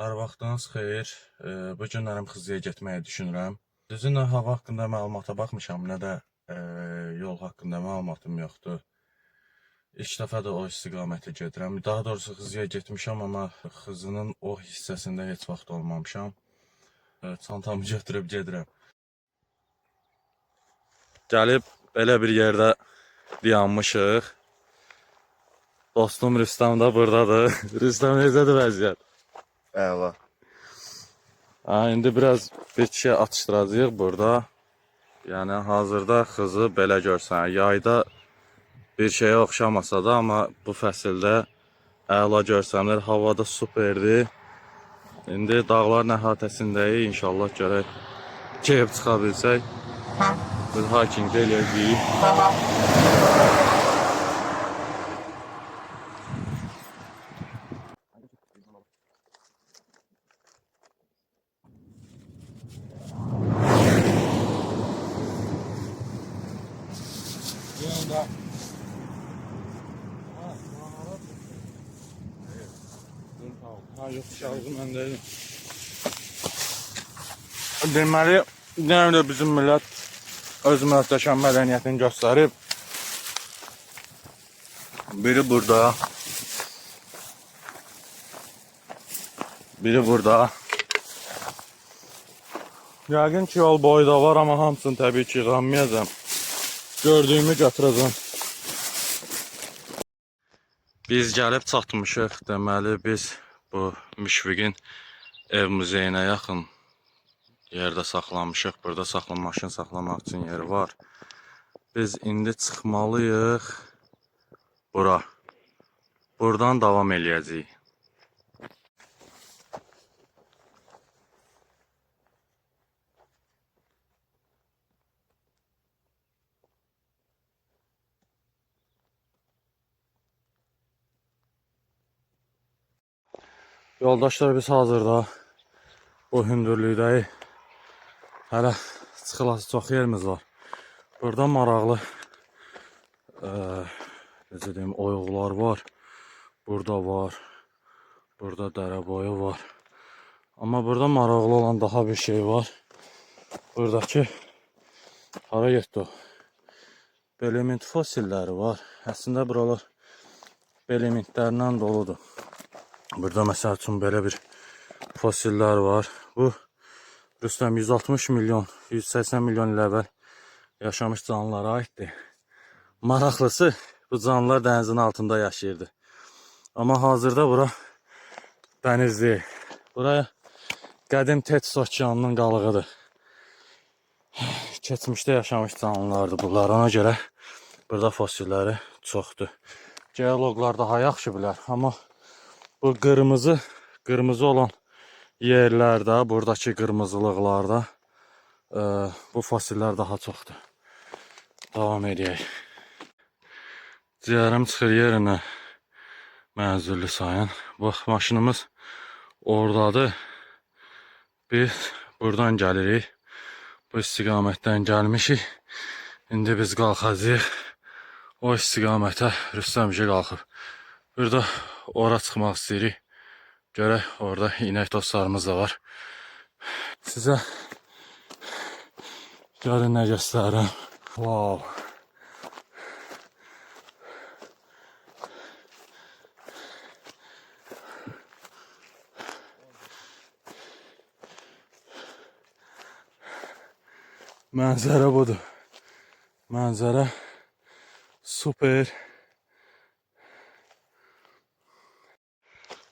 Hər vaxtınız xeyir. Bu günlərim Xızıya getməyi düşünürəm. Düzünlə hava haqqında məlumata baxmışam, nə də yol haqqında məlumatım yoxdur. İlk dəfə də o istiqamətə gedirəm. Daha doğrusu Xızıya getmişəm, amma Xızının o hissəsində heç vaxt olmamışam. Çantamı götürüb gedirəm. Gəlib belə bir yerdə dayanmışıq. Dostum Rüstəm də buradadır. Rüstəm, necədir vəziyyət? Əla. İndi biraz bir şey atışdıracağıq burada. Yəni hazırda Xızı belə görsən, yayda bir şeyə oxşamasa da, amma bu fəsildə əla görsənir. Hava da superdir. İndi dağların əhatəsindəyik. İnşallah görək keyif çıxa bilsək. Biz hiking də eləyəcəyik. Yox, şarjı məndəydim. Deməli, nə bizim millət öz möhtəşəm mədəniyyətini göstərib. Biri burada. Biri burada. Yəqin ki, yol boyu da var, amma hamısını təbii ki, yığanmayacam. Gördüyümü götürəcəm. Biz gəlib çatmışıq. Deməli, biz bu Müşfiqin ev muzeyinə yaxın yerdə saxlamışıq. Burada maşın saxlamaq üçün yeri var. Biz indi çıxmalıyıq bura. Buradan davam eləyəcəyik. Yoldaşlar, biz hazırda bu hündürlükdəyik. Hələ çıxılası çox yerimiz var. Burada maraqlı necə deyim, oyuqlar var. Burada var. Burada dərə boyu var. Amma burada maraqlı olan daha bir şey var. Buradakı hara getdi o? Belemint fosilləri var. Əslində buralar belemintlərlə doludur. Burada məsəl üçün belə bir fosillər var. Bu Rüstəm 160 milyon, 180 milyon il əvvəl yaşamış canlılara aiddir. Maraqlısı, bu canlılar dənizin altında yaşayırdı. Amma hazırda bura dənizdir. Buraya qədim Tetis okeanının qalığıdır. Keçmişdə yaşamış canlılardır bunlar. Ona görə burada fosilləri çoxdur. Geoloqlar daha yaxşı bilər. Amma bu qırmızı olan yerlərdə, buradakı qırmızılıqlarda bu fosillər daha çoxdur. Davam edək. Ciyərim çıxır yerinə. Mənzilli sayın. Bax, maşınımız oradadır. Biz buradan gəlirik. Bu istiqamətdən gəlmişik. İndi biz qalxacağıq. O istiqamətə Rüstəmcə qalxıb. Burada ora çıxmaq istəyirik. Görək, orada inək dostlarımız da var. Sizə görün nə göstərirəm. Wow. Mənzərə budur. Mənzərə super.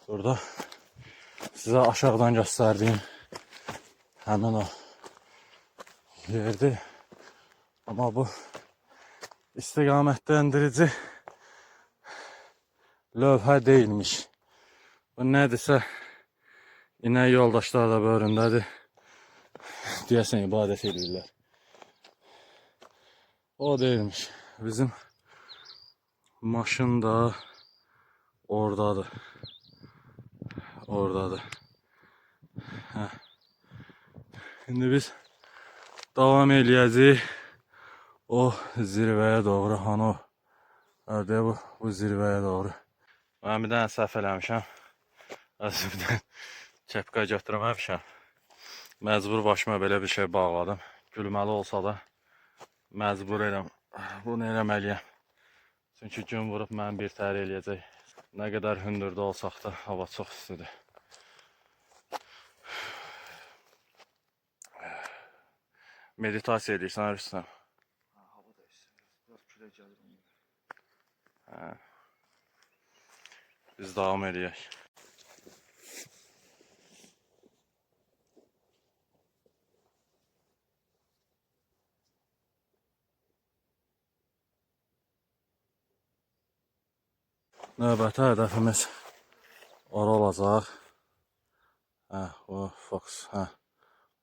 Burada sizə aşağıdan göstərdiyim həmin o yerdir. Amma bu istiqamətlendirici lövhə deyilmiş. Bu nədirsə, inək yoldaşlar da bölündədir. Deyəsən ibadət edirlər. O deyilmiş. Bizim maşın da oradadır. Oradadır. Hə. İndi biz davam eləyəcəyik o zirvəyə doğru. Hani o Nerede bu zirveye doğru. Ben bir tane səhv eləmişəm. Azimdən Kepka götürməmişəm. Məcbur başıma belə bir şey bağladım. Gülməli olsa da məcbur eləm. Bunu eləməliyəm. Çünki gün vurub məni bir təhər eləyəcək. Nə qədər hündürdə olsaq da hava çox istidir. Meditasiya edirsən Rüstəm? Hava da istiyor. Biraz külə gəlir. Biz davam edək. Növbəti hədəfimiz ora olacaq. O Fox.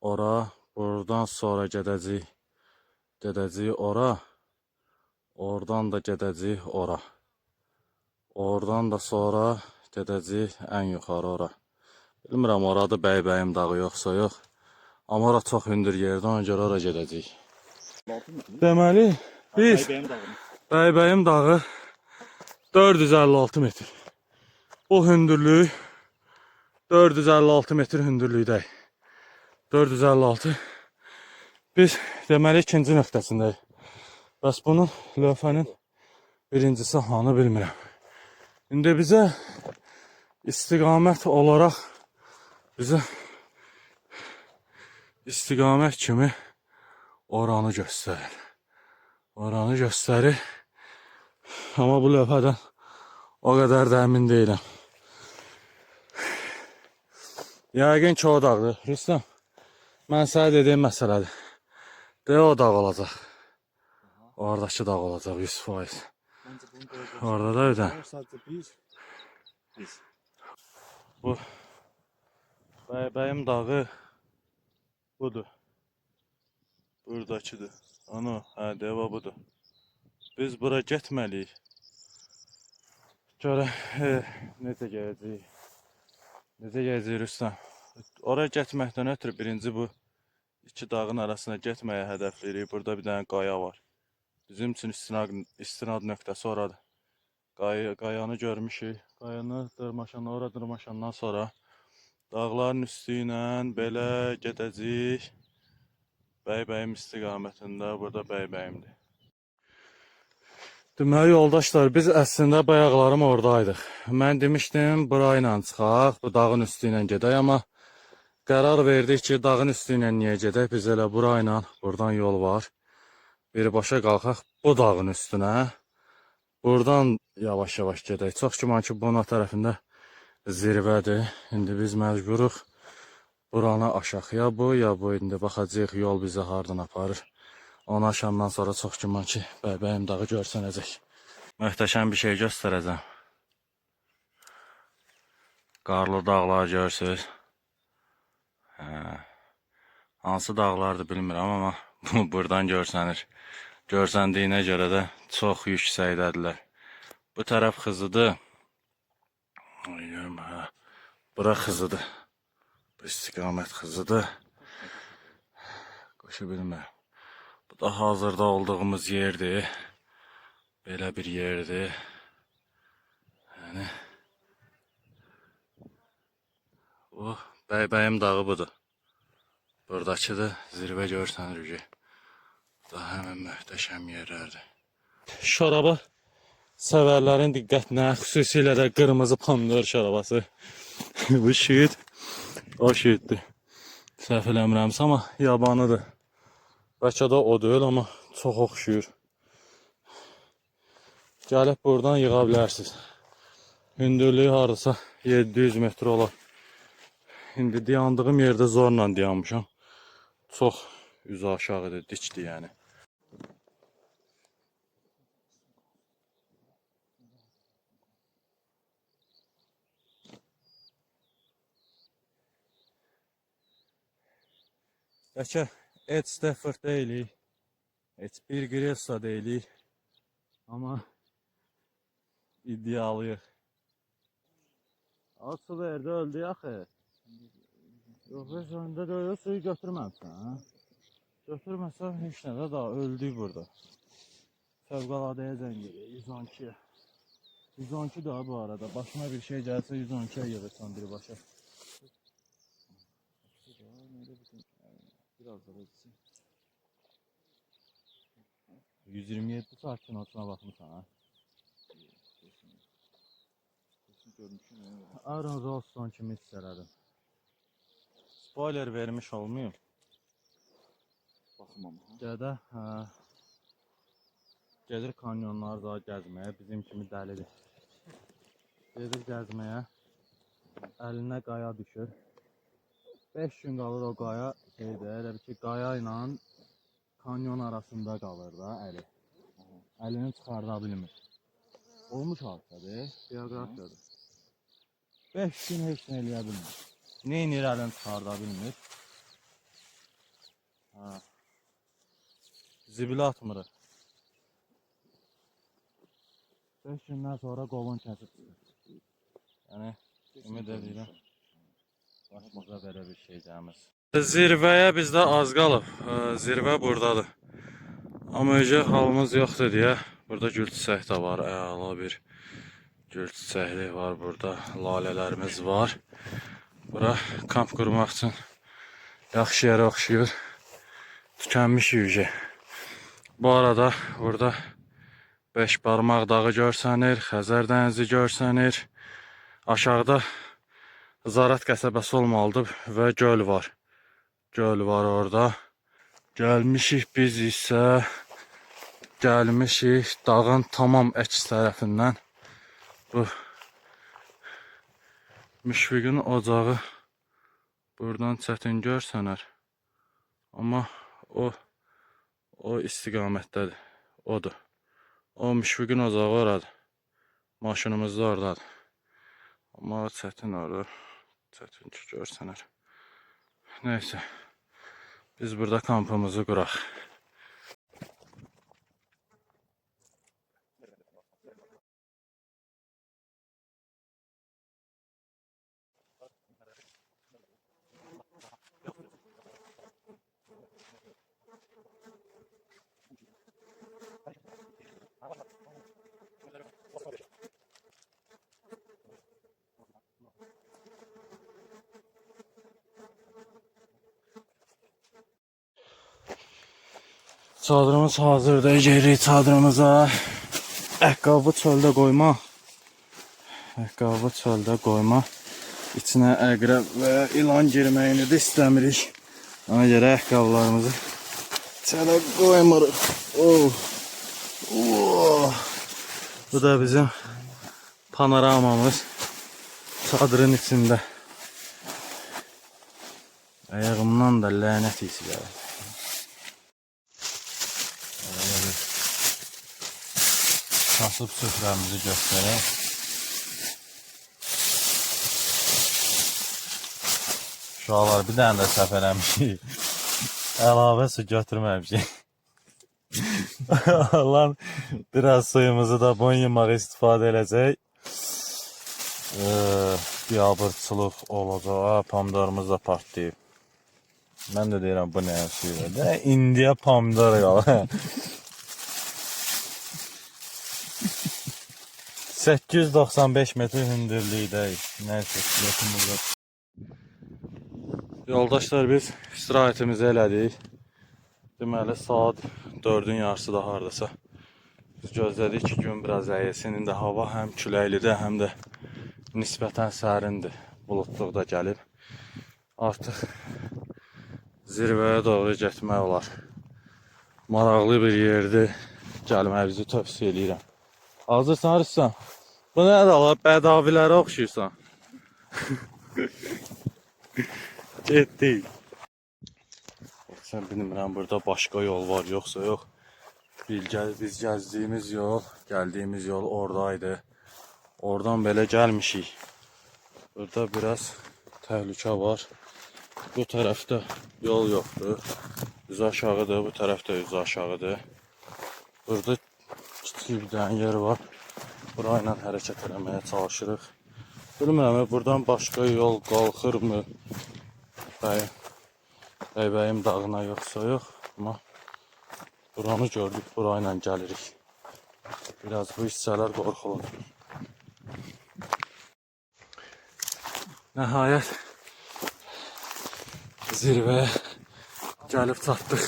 Ora, buradan sonra gedəcəyik. Gedəcəyik ora. Oradan da gedəcəyik ora. Oradan da sonra gedəcəyik ən yuxarı ora. Bilmirəm orada Bəybəyim dağı yoxsa yox. Amma ora çox hündür yerdir, ona görə ora gedəcəyik. Deməli, biz Bəybəyim dağı 456 metr. Bu hündürlük 456 metr hündürlükdəyik. 456. Biz deməli ikinci nöqtəsindəyik. Bəs bunun lövhənin birincisi hanı bilmirəm. İndi bizə istiqamət olaraq istiqamət kimi oranı göstərir. Oranı göstərir. Amma bu lövhədən o qədər də əmin deyiləm. Yəqin ki o dağdır. Rüstəm, mən sənə dediyim məsələdir. Deyə o dağ olacaq. Oradakı dağ olacaq 100%. Orada da ödən. Biz. Bu Bəybəyim dağı budur. Buradakıdır. Onu, deva budur. Biz bura getməliyik. Görə necə gələcəyik? Necə gələcəyik Rüstəm? Oraya getməkdən ötürü birinci bu iki dağın arasına getməyə hədəfləyirik. Burada bir dənə qaya var. Bizim üçün istinad nöqtəsi oradır. Qayanı görmüşük. Qayanı ora dırmaşandan sonra dağların üstü ilə belə gedəcəyik. Bəybəyim istiqamətində, burada Bəybəyimdir. Deməli yoldaşlar, biz əslində bayaqlarım oradaydıq. Mən demişdim, bura ilə çıxaq, bu dağın üstü ilə gedək, amma qərar verdik ki, dağın üstü ilə niyə gedək? Biz elə bura ilə, buradan yol var. Birbaşa qalxaq bu dağın üstünə. Buradan yavaş-yavaş gedək. Çox güman ki, bunun tərəfində zirvədir. İndi biz məcburuq buranı aşaq. Ya bu. İndi baxacağıq yol bizi hardan aparır. Onu aşandan sonra çox güman ki, Bəybəyim dağı görsənəcək. Möhtəşəm bir şey göstərəcəm. Qarlı dağlar görürsünüz. Hansı dağlardır bilmirəm, amma buradan görsənir. Görsəndiyinə görə də çox yüksəkdədirlər. Bu tərəf Xızıdır. Bura Xızıdır. Bu istiqamət Xızıdır. Qoşu bilmirəm. Bu da hazırda olduğumuz yerdir. Belə bir yerdir. Yəni bu Bəybəyim dağı budur. Buradakıdır. Zirvə görsənir ki. Bu da həmin möhtəşəm yerlərdir. Şaraba sevərlərin diqqətinə, xüsusilə də qırmızı pomidor şarabası. Bu şiit o şiitdir. Səhv eləmirəmsə, amma yabanıdır. Bəlkə də o deyil, amma çox oxşuyur. Gəlib buradan yığa bilərsiniz. Hündürlüyü hardasa 700 metr olar. İndi dayandığım yerdə zorla dayanmışam. Çox üzü aşağıdır, dikdir yəni. Bəlkə Ed Stafford deyilik. Heç bir Gressa deyilik. Amma iddialıyıq. Az su verdi, öldü axı. Yox, heç öndə də suyu götürməmişsən. Götürməsəm heç nə də daha öldük burada. Fövqəladəyə zəng edir, 112-yə. 112 daha bu arada. Başıma bir şey gəlsə 112-yə yığırsan birbaşa. Biraz da gitsin. 127 saat kinosuna baxmısan ha? Kesin görmüşüm ya. Aaron Ralston kimi hiss elədim. Spoiler vermiş olmayım. Baxmam ha. Gədə, gedir kanyonları daha gəzməyə, bizim kimi dəlidir. Gedir gəzməyə, əlinə qaya düşür. 5 gün qalır o qaya, elə bir ki, qaya ilə kanyon arasında qalır da əli. Əlini çıxarda bilmir. Olmuş hadisədir, biografiyadır. 5 gün heç nə eləyə bilmir. Neynir əlini çıxarda bilmir. Zibilə atmırıq. 5 gündən sonra qolun kəsib çıxır. Yəni, ümid edirəm. Başımıza belə bir şey gəlməz. Zirvəyə bizdə az qalıb. Zirvə buradadır. Amma öcə halımız yoxdur deyə. Burada gül çiçək də var. Əla bir gül çiçəklik var burada. Lalələrimiz var. Bura kamp qurmaq üçün yaxşı yerə oxşuyur. Tükənmiş yüce. Bu arada burada Beşbarmaq dağı görsənir, Xəzər dənizi görsənir. Aşağıda Zarat qəsəbəsi olmalıdır və göl var. Göl var orada. Gəlmişik biz isə dağın tamam əks tərəfindən. Bu Müşfiqin ocağı buradan çətin görsənər. Amma o istiqamətdədir. Odur. O Müşfiqin ocağı oradır. Maşınımız da oradadır. Amma çətin olur. Çətin ki görsənər. Neyse. Biz burada kampımızı quraq. Çadırımız hazırdır. Geri çadırımıza. Ayaqqabı çöldə qoyma. Ayaqqabı çöldə qoyma. İçinə əqrəb və ya ilan girməyini də istəmirik. Ona görə ayaqqabılarımızı çölə qoymuruq. Bu da bizim panoramamız. Çadırın içində. Ayağımdan da lənət isi gəlir. Kasıb süfrəmizi göstərək. Uşaqlar bir dənə də səhv eləmişik. Əlavə su götürməmişik. Lan biraz suyumuzu da bon yeməyə istifadə edəcək. Biabırçılıq olacaq. Pomidorumuz da partlayıb. Mən də deyirəm bu nə suyudur. İndiya pomidor qalır. 895 metr hündürlükdəyik. Nəysə, yoxumuzda. Yoldaşlar, biz istirahətimizi elədik. Deməli, saat 4-ün yarısı da haradasa. Biz gözlədik ki, gün biraz əyilsin. İndi hava həm küləklidir, həm də nisbətən sərindir. Buludluq da gəlib. Artıq zirvəyə doğru getmək olar. Maraqlı bir yerdir. Gəlməyinizi tövsiyə edirəm. Hazırsan, Rüstəm? Bu nədir ala? Bədavilərə oxşuyursan. Getdik. Sən bilmirəm, burada başqa yol var, yoxsa yox. Biz gəzdiyimiz yol, gəldiyimiz yol oradaydı. Oradan belə gəlmişik. Burada biraz təhlükə var. Bu tərəfdə yol yoxdur. Üzü aşağıdır, bu tərəfdə üzü aşağıdır. Burada kiçik bir dənə yer var. Burayla hərəkət eləməyə çalışırıq. Bilmirəm, buradan başqa yol qalxırmı? Bəybəyim dağına yoxsa yox. Amma buranı gördük, burayla gəlirik. Biraz bu hissələr qorxuludur. Nəhayət zirvəyə Gəlib çatdıq.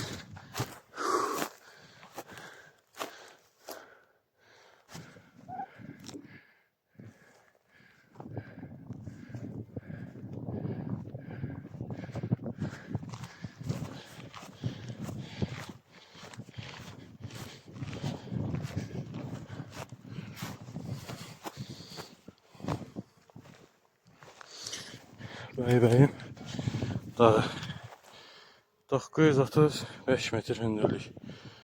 Bəybəyin dağı. 935 metr hündürlük.